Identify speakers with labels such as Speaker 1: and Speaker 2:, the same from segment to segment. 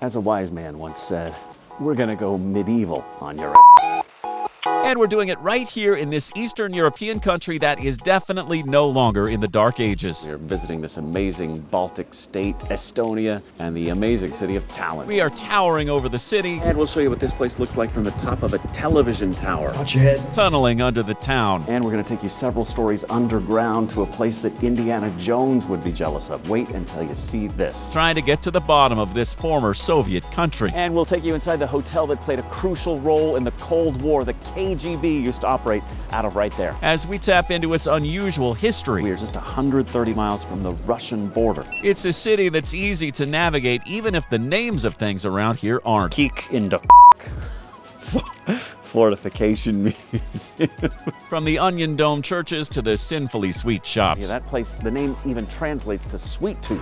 Speaker 1: As a wise man once said, we're gonna go medieval on your
Speaker 2: And we're doing it right here in this Eastern European country that is definitely no longer in the Dark Ages.
Speaker 1: We're visiting this amazing Baltic state, Estonia, and the amazing city of Tallinn.
Speaker 2: We are towering over the city,
Speaker 1: And we'll show you what this place looks like from the top of a television tower.
Speaker 3: Watch your head.
Speaker 2: tunneling under the town.
Speaker 1: And we're gonna take you several stories underground to a place that Indiana Jones would be jealous of. Wait until you see this.
Speaker 2: Trying to get to the bottom of this former Soviet country.
Speaker 1: And we'll take you inside the hotel that played a crucial role in the Cold War. The KGB used to operate out of right there.
Speaker 2: As we tap into its unusual history.
Speaker 1: We are just 130 miles from the Russian border.
Speaker 2: It's a city that's easy to navigate even if the names of things around here aren't.
Speaker 1: Kik in the Fortification Museum.
Speaker 2: From the onion dome churches to the sinfully sweet shops.
Speaker 1: Yeah, that place, the name even translates to Sweet Tooth.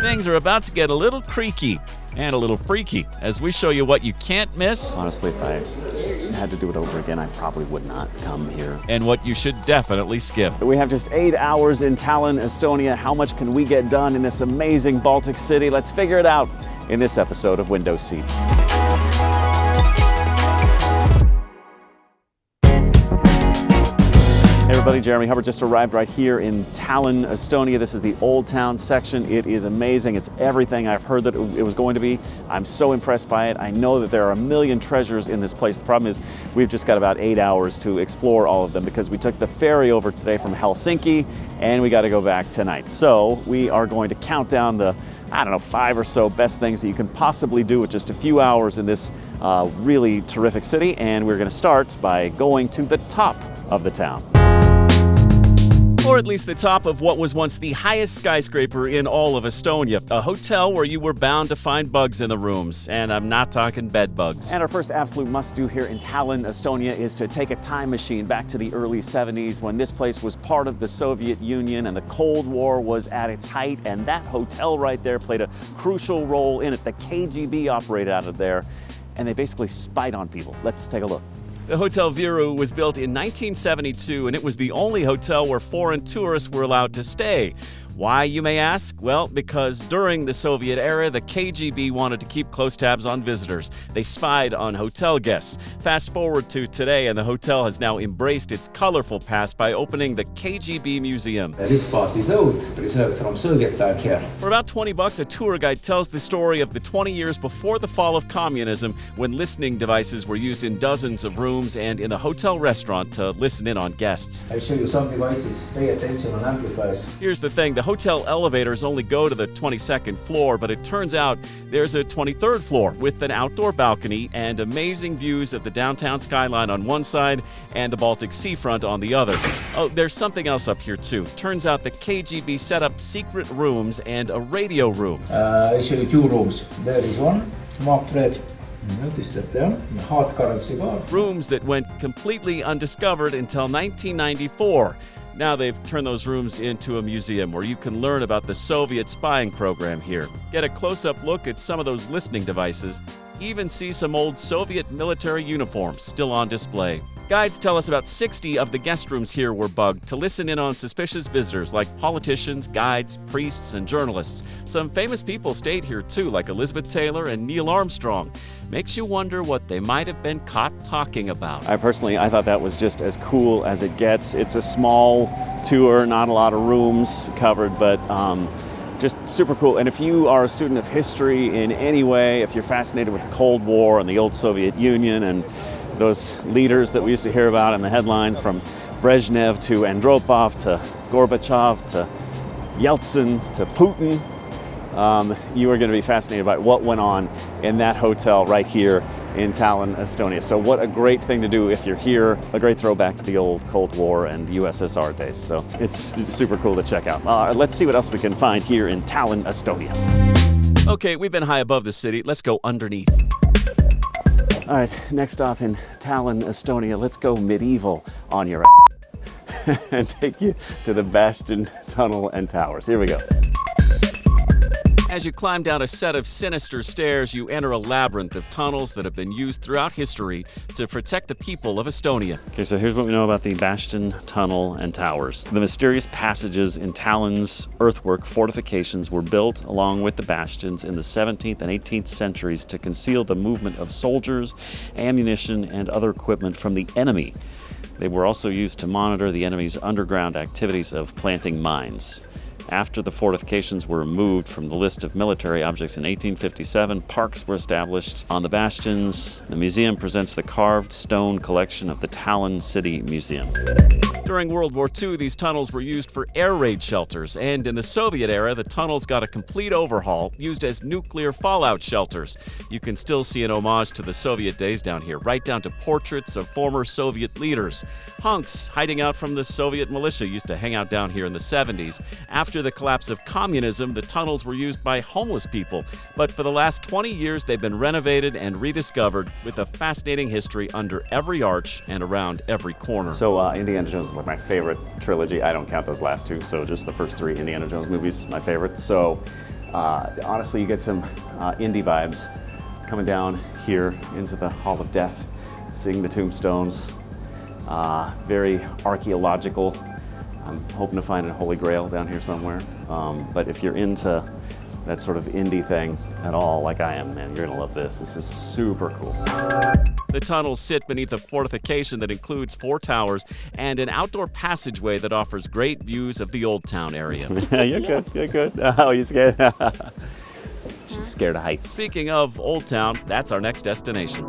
Speaker 2: Things are about to get a little creaky and a little freaky as we show you what you can't miss
Speaker 1: Honestly, if I had to do it over again, I probably would not come here.
Speaker 2: and what you should definitely skip.
Speaker 1: We have just 8 hours in Tallinn, Estonia. How much can we get done in this amazing Baltic city? Let's figure it out in this episode of Window Seat. Hey everybody, Jeremy Hubbard just arrived right here in Tallinn, Estonia. This is the Old Town section. It is amazing. It's everything I've heard that it was going to be. I'm so impressed by it. I know that there are a million treasures in this place. The problem is we've just got about 8 hours to explore all of them because we took the ferry over today from Helsinki and we got to go back tonight. So we are going to count down the 5 or so best things that you can possibly do with just a few hours in this really terrific city. And we're going to start by going to the top of the town.
Speaker 2: Or at least the top of what was once the highest skyscraper in all of Estonia. A hotel where you were bound to find bugs in the rooms. And I'm not talking bed bugs.
Speaker 1: And our first absolute must-do here in Tallinn, Estonia, is to take a time machine back to the early 70s when this place was part of the Soviet Union and the Cold War was at its height, and that hotel right there played a crucial role in it. The KGB operated out of there, and they basically spied on people. Let's take a look.
Speaker 2: The Hotel Viru was built in 1972, and it was the only hotel where foreign tourists were allowed to stay. Why, you may ask? Well, because during the Soviet era, the KGB wanted to keep close tabs on visitors. They spied on hotel guests. Fast forward to today, and the hotel has now embraced its colorful past by opening the KGB Museum.
Speaker 3: This part is old, preserved from Soviet time here.
Speaker 2: For about $20, a tour guide tells the story of the 20 years before the fall of communism, when listening devices were used in dozens of rooms and in the hotel restaurant to listen in on guests.
Speaker 3: I'll show you some devices. Pay attention on amplifiers.
Speaker 2: Here's the thing, the hotel elevators only go to the 22nd floor, but it turns out there's a 23rd floor with an outdoor balcony and amazing views of the downtown skyline on one side and the Baltic seafront on the other. Oh, there's something else up here too. Turns out the KGB set up secret rooms and a radio room.
Speaker 3: I'll show you 2 rooms. There is one, marked red. Notice that there, hard currency bar.
Speaker 2: Rooms that went completely undiscovered until 1994. Now they've turned those rooms into a museum where you can learn about the Soviet spying program here. Get a close-up look at some of those listening devices. Even see some old Soviet military uniforms still on display. Guides tell us about 60 of the guest rooms here were bugged to listen in on suspicious visitors like politicians, guides, priests, and journalists. Some famous people stayed here too, like Elizabeth Taylor and Neil Armstrong. Makes you wonder what they might have been caught talking about.
Speaker 1: I thought that was just as cool as it gets. It's a small tour, not a lot of rooms covered, but just super cool. And if you are a student of history in any way, if you're fascinated with the Cold War and the old Soviet Union and those leaders that we used to hear about in the headlines, from Brezhnev to Andropov to Gorbachev to Yeltsin to Putin, you are going to be fascinated by what went on in that hotel right here in Tallinn, Estonia. So what a great thing to do if you're here, a great throwback to the old Cold War and USSR days. So it's super cool to check out. Let's see what else we can find here in Tallinn, Estonia.
Speaker 2: Okay, we've been high above the city. Let's go underneath.
Speaker 1: All right, next stop in Tallinn, Estonia. Let's go medieval on your and take you to the Bastion Tunnel and Towers. Here we go.
Speaker 2: As you climb down a set of sinister stairs, you enter a labyrinth of tunnels that have been used throughout history to protect the people of Estonia.
Speaker 1: Okay, so here's what we know about the Bastion Tunnel and Towers. The mysterious passages in Tallinn's earthwork fortifications were built along with the bastions in the 17th and 18th centuries to conceal the movement of soldiers, ammunition, and other equipment from the enemy. They were also used to monitor the enemy's underground activities of planting mines. After the fortifications were removed from the list of military objects in 1857, parks were established on the bastions. The museum presents the carved stone collection of the Tallinn City Museum.
Speaker 2: During World War II, these tunnels were used for air raid shelters, and in the Soviet era, the tunnels got a complete overhaul, used as nuclear fallout shelters. You can still see an homage to the Soviet days down here, right down to portraits of former Soviet leaders. Punks hiding out from the Soviet militia used to hang out down here in the 70s. After the collapse of communism, the tunnels were used by homeless people, but for the last 20 years, they've been renovated and rediscovered with a fascinating history under every arch and around every corner.
Speaker 1: So Indiana Jones is like my favorite trilogy. I don't count those last two, so just the first three Indiana Jones movies, my favorite. So honestly, you get some indie vibes coming down here into the Hall of Death, seeing the tombstones. Very archaeological. I'm hoping to find a Holy Grail down here somewhere. But if you're into that sort of indie thing at all, like I am, man, you're gonna love this. This is super cool.
Speaker 2: The tunnels sit beneath a fortification that includes 4 towers and an outdoor passageway that offers great views of the Old Town area.
Speaker 1: You're good, you're good. Oh, you scared? She's scared of heights.
Speaker 2: Speaking of Old Town, that's our next destination.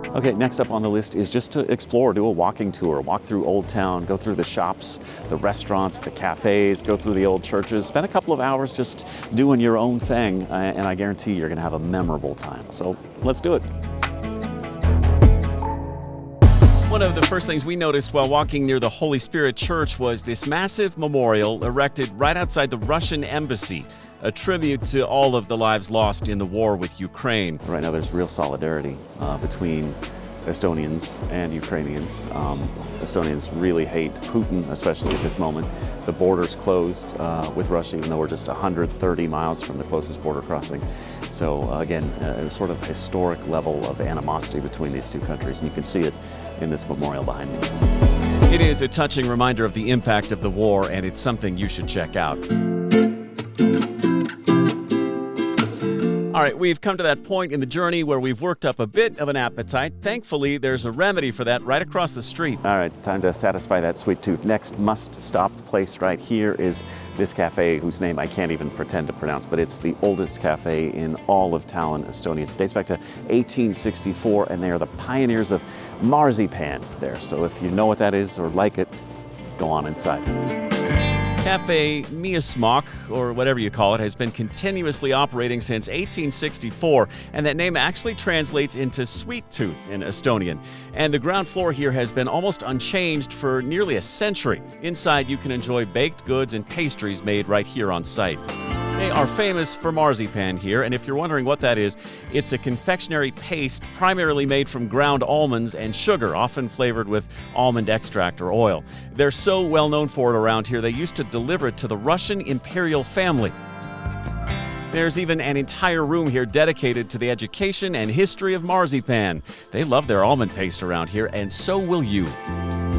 Speaker 1: Okay, next up on the list is just to explore, do a walking tour, walk through Old Town, go through the shops, the restaurants, the cafes, go through the old churches, spend a couple of hours just doing your own thing, and I guarantee you're gonna have a memorable time. So let's do it.
Speaker 2: One of the first things we noticed while walking near the Holy Spirit Church was this massive memorial erected right outside the Russian embassy, a tribute to all of the lives lost in the war with Ukraine.
Speaker 1: Right now there's real solidarity between Estonians and Ukrainians. Estonians really hate Putin, especially at this moment. The border's closed with Russia, even though we're just 130 miles from the closest border crossing. So again, a sort of historic level of animosity between these two countries, and you can see it in this memorial behind me.
Speaker 2: It is a touching reminder of the impact of the war, and it's something you should check out. All right, we've come to that point in the journey where we've worked up a bit of an appetite. Thankfully, there's a remedy for that right across the street.
Speaker 1: All right, time to satisfy that sweet tooth. Next must-stop place right here is this cafe, whose name I can't even pretend to pronounce, but it's the oldest cafe in all of Tallinn, Estonia. It dates back to 1864, and they are the pioneers of marzipan there. So if you know what that is or like it, go on inside.
Speaker 2: Cafe Miasmok, or whatever you call it, has been continuously operating since 1864, and that name actually translates into sweet tooth in Estonian. And the ground floor here has been almost unchanged for nearly a century. Inside, you can enjoy baked goods and pastries made right here on site. They are famous for marzipan here, and if you're wondering what that is, it's a confectionery paste primarily made from ground almonds and sugar, often flavored with almond extract or oil. They're so well known for it around here, they used to deliver it to the Russian imperial family. There's even an entire room here dedicated to the education and history of marzipan. They love their almond paste around here, and so will you.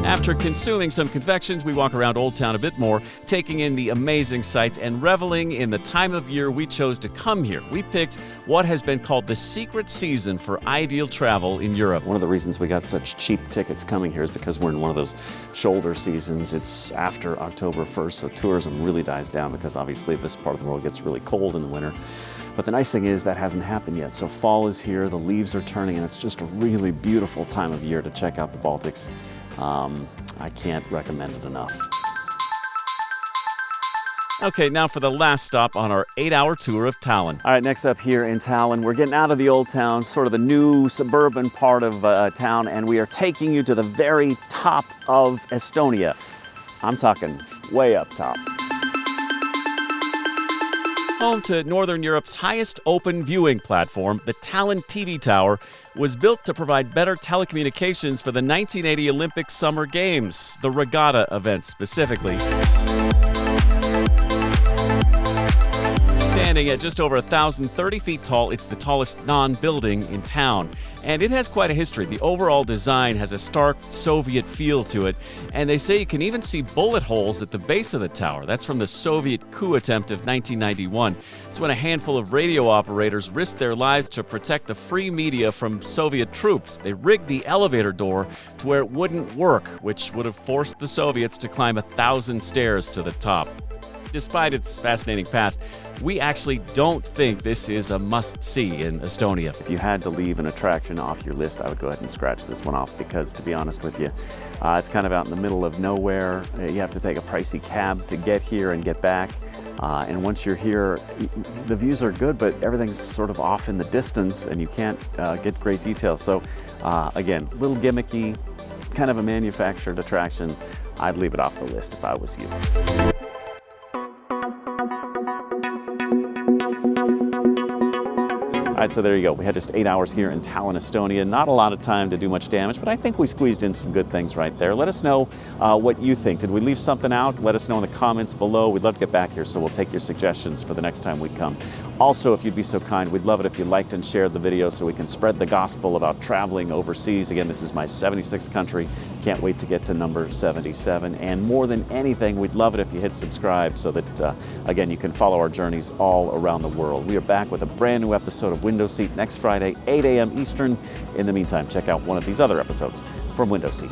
Speaker 2: After consuming some confections, we walk around Old Town a bit more, taking in the amazing sights and reveling in the time of year we chose to come here. We picked what has been called the secret season for ideal travel in Europe.
Speaker 1: One of the reasons we got such cheap tickets coming here is because we're in one of those shoulder seasons. It's after October 1st, so tourism really dies down because obviously this part of the world gets really cold in the winter. But the nice thing is that hasn't happened yet. So fall is here, the leaves are turning, and it's just a really beautiful time of year to check out the Baltics. I can't recommend it enough.
Speaker 2: Okay, now for the last stop on our 8-hour tour of Tallinn.
Speaker 1: All right, next up here in Tallinn, we're getting out of the old town, sort of the new suburban part of town, and we are taking you to the very top of Estonia. I'm talking way up top.
Speaker 2: Home to Northern Europe's highest open viewing platform, the Tallinn TV Tower was built to provide better telecommunications for the 1980 Olympic Summer Games, the regatta event specifically. Standing at just over 1,030 feet tall, it's the tallest non-building in town. And it has quite a history. The overall design has a stark Soviet feel to it, and they say you can even see bullet holes at the base of the tower. That's from the Soviet coup attempt of 1991. It's when a handful of radio operators risked their lives to protect the free media from Soviet troops. They rigged the elevator door to where it wouldn't work, which would have forced the Soviets to climb 1,000 stairs to the top. Despite its fascinating past, we actually don't think this is a must-see in Estonia.
Speaker 1: If you had to leave an attraction off your list, I would go ahead and scratch this one off because, to be honest with you, it's kind of out in the middle of nowhere. You have to take a pricey cab to get here and get back. And once you're here, the views are good, but everything's sort of off in the distance and you can't get great details. So again, a little gimmicky, kind of a manufactured attraction. I'd leave it off the list if I was you. All right, so there you go. We had just 8 hours here in Tallinn, Estonia. Not a lot of time to do much damage, but I think we squeezed in some good things right there. Let us know what you think. Did we leave something out? Let us know in the comments below. We'd love to get back here, so we'll take your suggestions for the next time we come. Also, if you'd be so kind, we'd love it if you liked and shared the video so we can spread the gospel about traveling overseas. Again, this is my 76th country. Can't wait to get to number 77. And more than anything, we'd love it if you hit subscribe so that, again, you can follow our journeys all around the world. We are back with a brand new episode of Window Seat next Friday, 8 a.m. Eastern. In the meantime, check out one of these other episodes from Window Seat.